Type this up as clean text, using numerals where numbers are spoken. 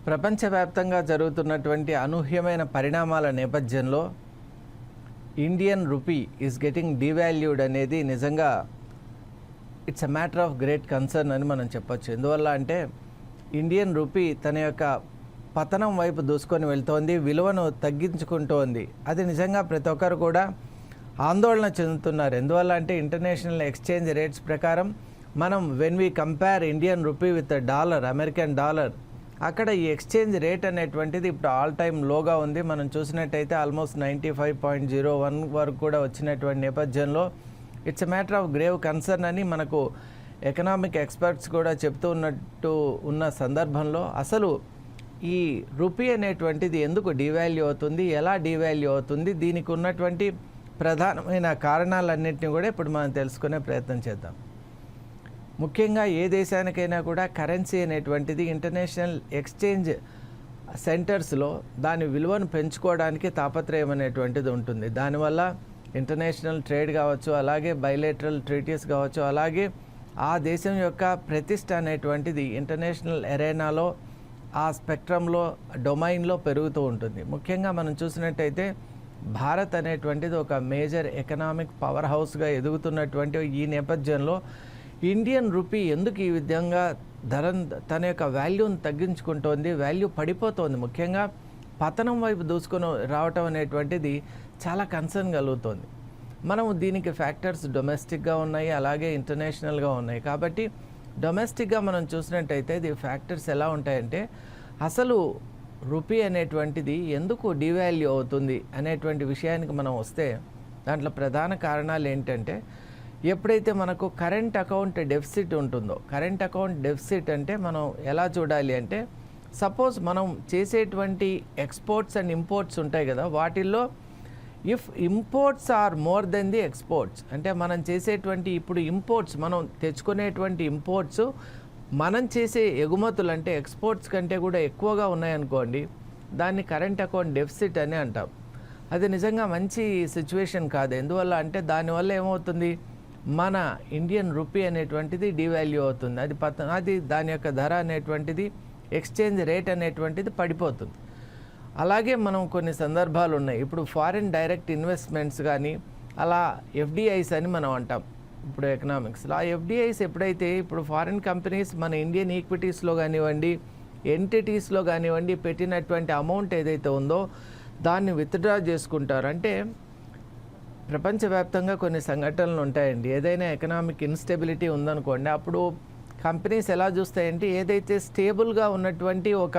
ప్రపంచవ్యాప్తంగా జరుగుతున్నటువంటి అనూహ్యమైన పరిణామాల నేపథ్యంలో ఇండియన్ రూపీ ఈజ్ గెటింగ్ డివాల్యూడ్ అనేది నిజంగా it's a matter of great concern అని మనం చెప్పొచ్చు. ఎందువల్ల అంటే ఇండియన్ రూపీ తన యొక్క పతనం వైపు దూసుకొని వెళ్తోంది, విలువను తగ్గించుకుంటోంది. అది నిజంగా ప్రతి ఒక్కరు కూడా ఆందోళన చెందుతున్నారు. ఎందువల్ల అంటే ఇంటర్నేషనల్ ఎక్స్చేంజ్ రేట్స్ ప్రకారం మనం when we compare Indian rupee with dollar, American dollar, అక్కడ ఈ ఎక్స్చేంజ్ రేట్ అనేటువంటిది ఇప్పుడు ఆల్ టైమ్ లోగా ఉంది. మనం చూసినట్టయితే ఆల్మోస్ట్ 95.01 వరకు కూడా వచ్చినటువంటి నేపథ్యంలో it's a matter of grave concern అని మనకు ఎకనామిక్ ఎక్స్పర్ట్స్ కూడా చెప్తూ ఉన్న సందర్భంలో అసలు ఈ రూపీ అనేటువంటిది ఎందుకు డివాల్యూ అవుతుంది, ఎలా డివాల్యూ అవుతుంది, దీనికి ఉన్నటువంటి ప్రధానమైన కారణాలన్నింటినీ కూడా ఇప్పుడు మనం తెలుసుకునే ప్రయత్నం చేద్దాం. ముఖ్యంగా ఏ దేశానికైనా కూడా కరెన్సీ అనేటువంటిది ఇంటర్నేషనల్ ఎక్స్చేంజ్ సెంటర్స్లో దాని విలువను పెంచుకోవడానికి తాపత్రయం అనేటువంటిది ఉంటుంది. దానివల్ల ఇంటర్నేషనల్ ట్రేడ్ కావచ్చు, అలాగే బైలేటరల్ ట్రీటీస్ కావచ్చు, అలాగే ఆ దేశం యొక్క ప్రతిష్ట అనేటువంటిది ఇంటర్నేషనల్ ఎరేనాలో, ఆ స్పెక్ట్రంలో, డొమైన్లో పెరుగుతూ ఉంటుంది. ముఖ్యంగా మనం చూసినట్టయితే భారత్ అనేటువంటిది ఒక మేజర్ ఎకనామిక్ పవర్ హౌస్గా ఎదుగుతున్నటువంటి ఈ నేపథ్యంలో ఇండియన్ రూపీ ఎందుకు ఈ విధంగా తన యొక్క వాల్యూని తగ్గించుకుంటోంది, వాల్యూ పడిపోతోంది, ముఖ్యంగా పతనం వైపు దూసుకొని రావటం అనేటువంటిది చాలా కన్సర్న్ కలుగుతోంది. మనం దీనికి ఫ్యాక్టర్స్ డొమెస్టిక్గా ఉన్నాయి, అలాగే ఇంటర్నేషనల్గా ఉన్నాయి. కాబట్టి డొమెస్టిక్గా మనం చూసినట్టయితే ఇది ఫ్యాక్టర్స్ ఎలా ఉంటాయంటే అసలు రూపీ అనేటువంటిది ఎందుకు డివాల్యూ అవుతుంది అనేటువంటి విషయానికి మనం వస్తే దాంట్లో ప్రధాన కారణాలు ఏంటంటే ఎప్పుడైతే మనకు కరెంట్ అకౌంట్ డెఫిసిట్ ఉంటుందో, కరెంట్ అకౌంట్ డెఫిసిట్ అంటే మనం ఎలా చూడాలి అంటే సపోజ్ మనం చేసేటువంటి ఎక్స్పోర్ట్స్ అండ్ ఇంపోర్ట్స్ ఉంటాయి కదా, వాటిల్లో if imports are more than the exports, అంటే మనం చేసేటువంటి ఇప్పుడు ఇంపోర్ట్స్, మనం తెచ్చుకునేటువంటి ఇంపోర్ట్స్ మనం చేసే ఎగుమతులు అంటే ఎక్స్పోర్ట్స్ కంటే కూడా ఎక్కువగా ఉన్నాయనుకోండి, దాన్ని కరెంట్ అకౌంట్ డెఫిసిట్ అని అంటాం. అది నిజంగా మంచి సిచ్యువేషన్ కాదు. ఎందువల్ల అంటే దానివల్ల ఏమవుతుంది, మన ఇండియన్ రూపీ అనేటువంటిది డివాల్యూ అవుతుంది. అది దాని యొక్క ధర అనేటువంటిది, ఎక్స్చేంజ్ రేట్ అనేటువంటిది పడిపోతుంది. అలాగే మనం కొన్ని సందర్భాలు ఉన్నాయి. ఇప్పుడు ఫారిన్ డైరెక్ట్ ఇన్వెస్ట్మెంట్స్ కానీ, అలా ఎఫ్డిఐస్ అని మనం అంటాం ఇప్పుడు ఎకనామిక్స్లో. ఆ ఎఫ్డిఐస్ ఎప్పుడైతే ఇప్పుడు ఫారిన్ కంపెనీస్ మన ఇండియన్ ఈక్విటీస్లో కానివ్వండి, ఎంటిటీస్లో కానివ్వండి పెట్టినటువంటి అమౌంట్ ఏదైతే ఉందో దాన్ని విత్డ్రా చేసుకుంటారు. అంటే ప్రపంచవ్యాప్తంగా కొన్ని సంఘటనలు ఉంటాయండి. ఏదైనా ఎకనామిక్ ఇన్స్టెబిలిటీ ఉందనుకోండి, అప్పుడు కంపెనీస్ ఎలా చూస్తాయంటే ఏదైతే స్టేబుల్గా ఉన్నటువంటి ఒక